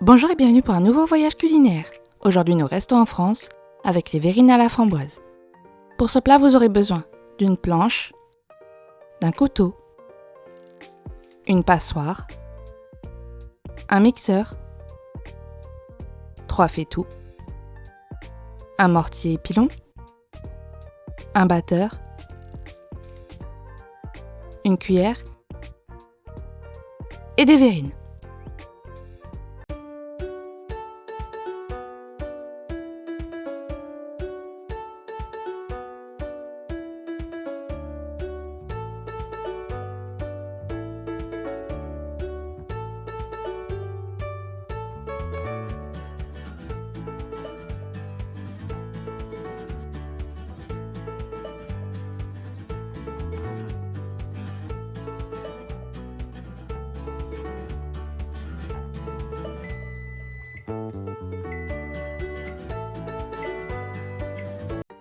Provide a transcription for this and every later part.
Bonjour et bienvenue pour un nouveau voyage culinaire. Aujourd'hui nous restons en France avec les verrines à la framboise. Pour ce plat vous aurez besoin d'une planche, d'un couteau, une passoire, un mixeur, 3 faitout, un mortier pilon, un batteur, une cuillère et des verrines.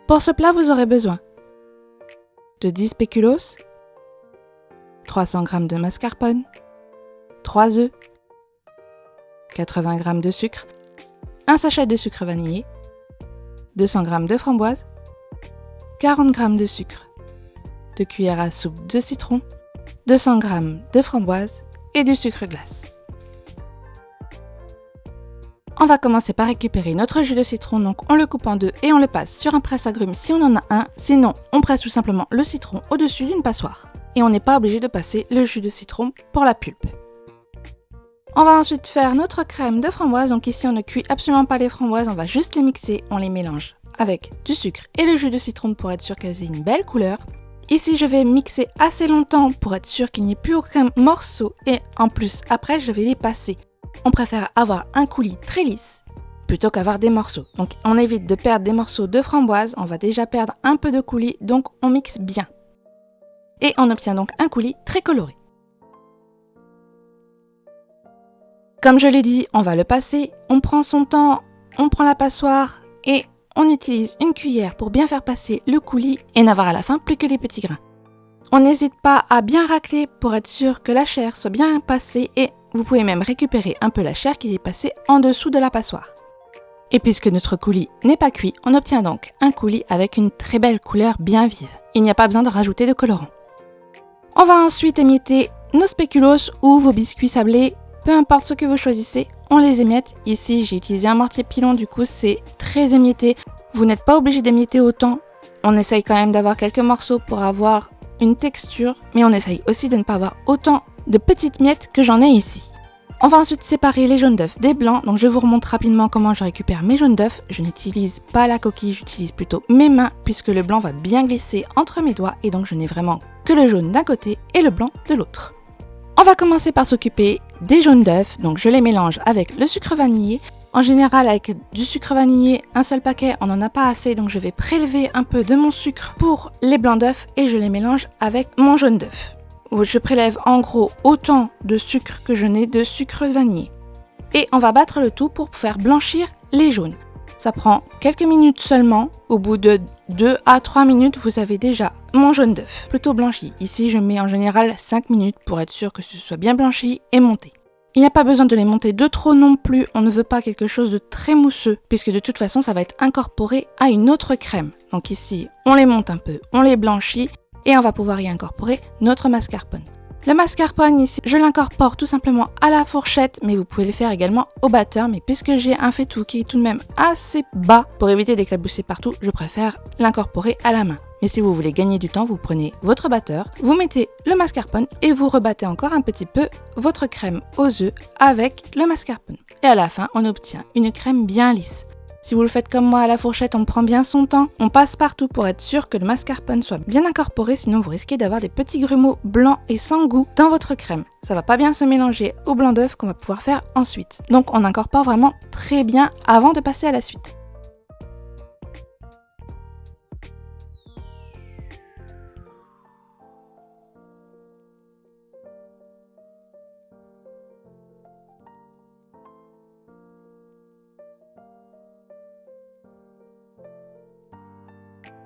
Pour ce plat, vous aurez besoin de 10 spéculoos, 300 g de mascarpone, 3 œufs, 80 g de sucre, un sachet de sucre vanillé, 200 g de framboise, 40 g de sucre, 2 cuillères à soupe de citron, 200 g de framboise et du sucre glace. On va commencer par récupérer notre jus de citron, donc on le coupe en deux et on le passe sur un presse-agrumes si on en a un, sinon on presse tout simplement le citron au-dessus d'une passoire. Et on n'est pas obligé de passer le jus de citron pour la pulpe. On va ensuite faire notre crème de framboise, donc ici on ne cuit absolument pas les framboises, on va juste les mixer, on les mélange avec du sucre et le jus de citron pour être sûr qu'elles aient une belle couleur. Ici je vais mixer assez longtemps pour être sûr qu'il n'y ait plus aucun morceau et en plus après je vais les passer. On préfère avoir un coulis très lisse plutôt qu'avoir des morceaux. Donc on évite de perdre des morceaux de framboise, on va déjà perdre un peu de coulis, donc on mixe bien. Et on obtient donc un coulis très coloré. Comme je l'ai dit, on va le passer, on prend son temps, on prend la passoire et on utilise une cuillère pour bien faire passer le coulis et n'avoir à la fin plus que les petits grains. On n'hésite pas à bien racler pour être sûr que la chair soit bien passée et vous pouvez même récupérer un peu la chair qui est passée en dessous de la passoire. Et puisque notre coulis n'est pas cuit, on obtient donc un coulis avec une très belle couleur bien vive. Il n'y a pas besoin de rajouter de colorant. On va ensuite émietter nos spéculoos ou vos biscuits sablés, peu importe ce que vous choisissez, on les émiette. Ici j'ai utilisé un mortier pilon, du coup c'est très émietté. Vous n'êtes pas obligé d'émietter autant. On essaye quand même d'avoir quelques morceaux pour avoir une texture, mais on essaye aussi de ne pas avoir autant de petites miettes que j'en ai ici. On va ensuite séparer les jaunes d'œufs des blancs, donc je vous remontre rapidement comment je récupère mes jaunes d'œufs. Je n'utilise pas la coquille, j'utilise plutôt mes mains puisque le blanc va bien glisser entre mes doigts et donc je n'ai vraiment que le jaune d'un côté et le blanc de l'autre. On va commencer par s'occuper des jaunes d'œufs, donc je les mélange avec le sucre vanillé. En général, avec du sucre vanillé, un seul paquet, on n'en a pas assez, donc je vais prélever un peu de mon sucre pour les blancs d'œufs et je les mélange avec mon jaune d'œuf. Je prélève en gros autant de sucre que je n'ai de sucre vanillé. Et on va battre le tout pour faire blanchir les jaunes. Ça prend quelques minutes seulement. Au bout de 2 à 3 minutes, vous avez déjà mon jaune d'œuf plutôt blanchi. Ici, je mets en général 5 minutes pour être sûr que ce soit bien blanchi et monté. Il n'y a pas besoin de les monter de trop non plus, on ne veut pas quelque chose de très mousseux, puisque de toute façon ça va être incorporé à une autre crème. Donc ici, on les monte un peu, on les blanchit, et on va pouvoir y incorporer notre mascarpone. Le mascarpone ici, je l'incorpore tout simplement à la fourchette, mais vous pouvez le faire également au batteur, mais puisque j'ai un faitout qui est tout de même assez bas, pour éviter d'éclabousser partout, je préfère l'incorporer à la main. Mais si vous voulez gagner du temps, vous prenez votre batteur, vous mettez le mascarpone et vous rebattez encore un petit peu votre crème aux œufs avec le mascarpone. Et à la fin, on obtient une crème bien lisse. Si vous le faites comme moi à la fourchette, on prend bien son temps, on passe partout pour être sûr que le mascarpone soit bien incorporé, sinon vous risquez d'avoir des petits grumeaux blancs et sans goût dans votre crème. Ça va pas bien se mélanger au blanc d'œuf qu'on va pouvoir faire ensuite. Donc on incorpore vraiment très bien avant de passer à la suite.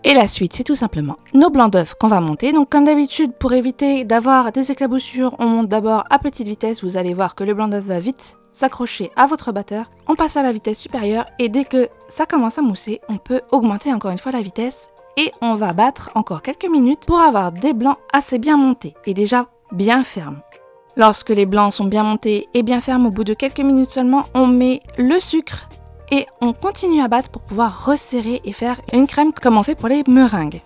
Et la suite, c'est tout simplement nos blancs d'œufs qu'on va monter. Donc comme d'habitude, pour éviter d'avoir des éclaboussures, on monte d'abord à petite vitesse. Vous allez voir que le blanc d'œuf va vite s'accrocher à votre batteur. On passe à la vitesse supérieure et dès que ça commence à mousser, on peut augmenter encore une fois la vitesse et on va battre encore quelques minutes pour avoir des blancs assez bien montés et déjà bien fermes. Lorsque les blancs sont bien montés et bien fermes, au bout de quelques minutes seulement, on met le sucre et on continue à battre pour pouvoir resserrer et faire une crème comme on fait pour les meringues.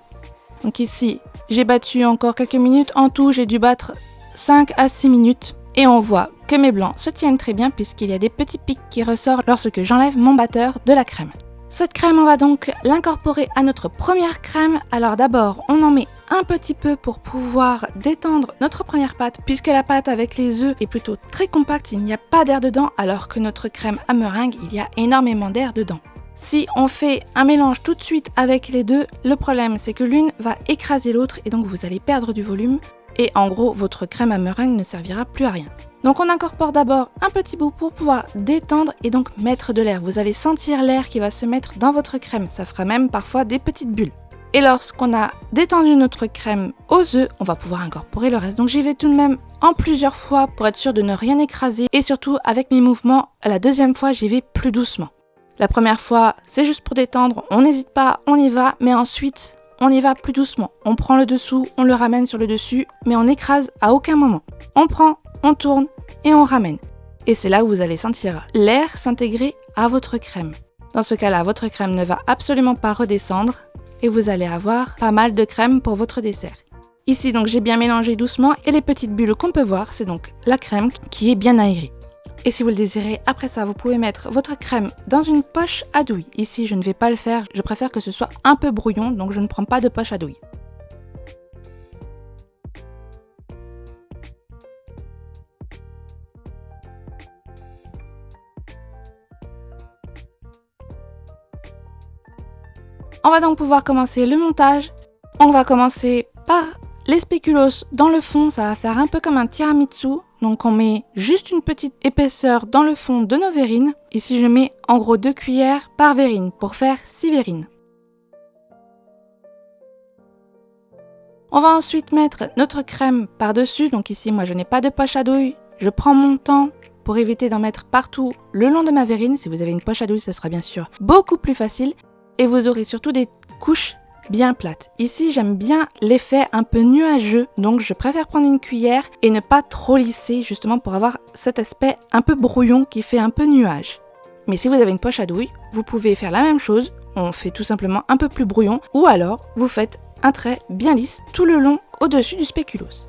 Donc ici, j'ai battu encore quelques minutes. En tout, j'ai dû battre 5 à 6 minutes. Et on voit que mes blancs se tiennent très bien puisqu'il y a des petits pics qui ressortent lorsque j'enlève mon batteur de la crème. Cette crème, on va donc l'incorporer à notre première crème. Alors d'abord, on en met un petit peu pour pouvoir détendre notre première pâte puisque la pâte avec les œufs est plutôt très compacte, il n'y a pas d'air dedans alors que notre crème à meringue, il y a énormément d'air dedans. Si on fait un mélange tout de suite avec les deux, le problème c'est que l'une va écraser l'autre et donc vous allez perdre du volume et en gros votre crème à meringue ne servira plus à rien. Donc on incorpore d'abord un petit bout pour pouvoir détendre et donc mettre de l'air. Vous allez sentir l'air qui va se mettre dans votre crème, ça fera même parfois des petites bulles. Et lorsqu'on a détendu notre crème aux œufs, on va pouvoir incorporer le reste. Donc j'y vais tout de même en plusieurs fois pour être sûr de ne rien écraser et surtout avec mes mouvements, la deuxième fois j'y vais plus doucement. La première fois c'est juste pour détendre, on n'hésite pas, on y va, mais ensuite on y va plus doucement. On prend le dessous, on le ramène sur le dessus, mais on n'écrase à aucun moment. On prend, on tourne et on ramène. Et c'est là où vous allez sentir l'air s'intégrer à votre crème. Dans ce cas-là, votre crème ne va absolument pas redescendre et vous allez avoir pas mal de crème pour votre dessert. Ici, donc, j'ai bien mélangé doucement et les petites bulles qu'on peut voir, c'est donc la crème qui est bien aérée. Et si vous le désirez, après ça, vous pouvez mettre votre crème dans une poche à douille. Ici, je ne vais pas le faire, je préfère que ce soit un peu brouillon, donc je ne prends pas de poche à douille. On va donc pouvoir commencer le montage. On va commencer par les spéculoos dans le fond, ça va faire un peu comme un tiramisu. Donc on met juste une petite épaisseur dans le fond de nos verrines. Ici je mets en gros 2 cuillères par verrine pour faire 6 verrines. On va ensuite mettre notre crème par-dessus. Donc ici moi je n'ai pas de poche à douille. Je prends mon temps pour éviter d'en mettre partout le long de ma verrine. Si vous avez une poche à douille, ce sera bien sûr beaucoup plus facile. Et vous aurez surtout des couches bien plates. Ici, j'aime bien l'effet un peu nuageux, donc je préfère prendre une cuillère et ne pas trop lisser, justement pour avoir cet aspect un peu brouillon qui fait un peu nuage. Mais si vous avez une poche à douille, vous pouvez faire la même chose, on fait tout simplement un peu plus brouillon, ou alors vous faites un trait bien lisse tout le long au-dessus du spéculoos.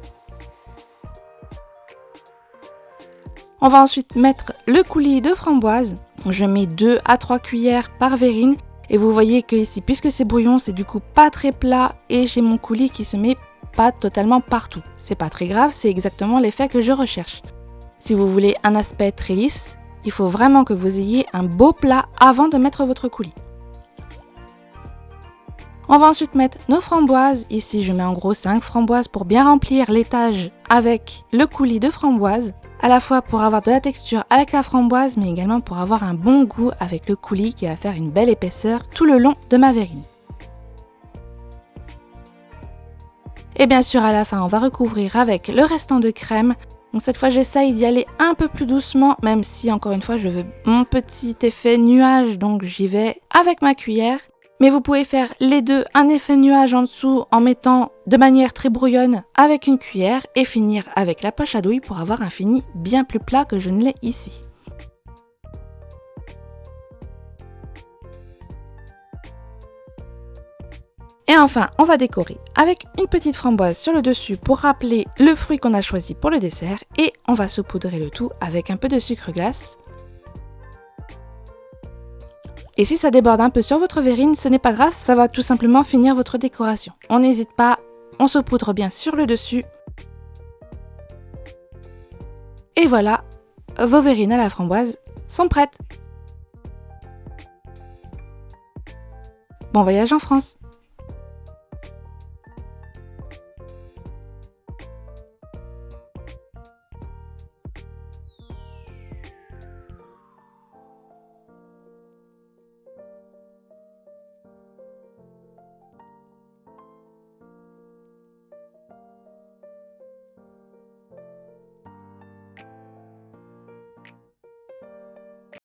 On va ensuite mettre le coulis de framboise. Je mets 2 à 3 cuillères par verrine. Et vous voyez que ici, puisque c'est brouillon, c'est du coup pas très plat et j'ai mon coulis qui se met pas totalement partout. C'est pas très grave, c'est exactement l'effet que je recherche. Si vous voulez un aspect très lisse, il faut vraiment que vous ayez un beau plat avant de mettre votre coulis. On va ensuite mettre nos framboises. Ici, je mets en gros 5 framboises pour bien remplir l'étage avec le coulis de framboise. À la fois pour avoir de la texture avec la framboise, mais également pour avoir un bon goût avec le coulis qui va faire une belle épaisseur tout le long de ma verrine. Et bien sûr, à la fin, on va recouvrir avec le restant de crème. Donc cette fois, j'essaye d'y aller un peu plus doucement, même si, encore une fois, je veux mon petit effet nuage, donc j'y vais avec ma cuillère. Mais vous pouvez faire les deux, un effet nuage en dessous en mettant de manière très brouillonne avec une cuillère et finir avec la poche à douille pour avoir un fini bien plus plat que je ne l'ai ici. Et enfin, on va décorer avec une petite framboise sur le dessus pour rappeler le fruit qu'on a choisi pour le dessert et on va saupoudrer le tout avec un peu de sucre glace. Et si ça déborde un peu sur votre verrine, ce n'est pas grave, ça va tout simplement finir votre décoration. On n'hésite pas, on saupoudre bien sur le dessus. Et voilà, vos verrines à la framboise sont prêtes. Bon voyage en France!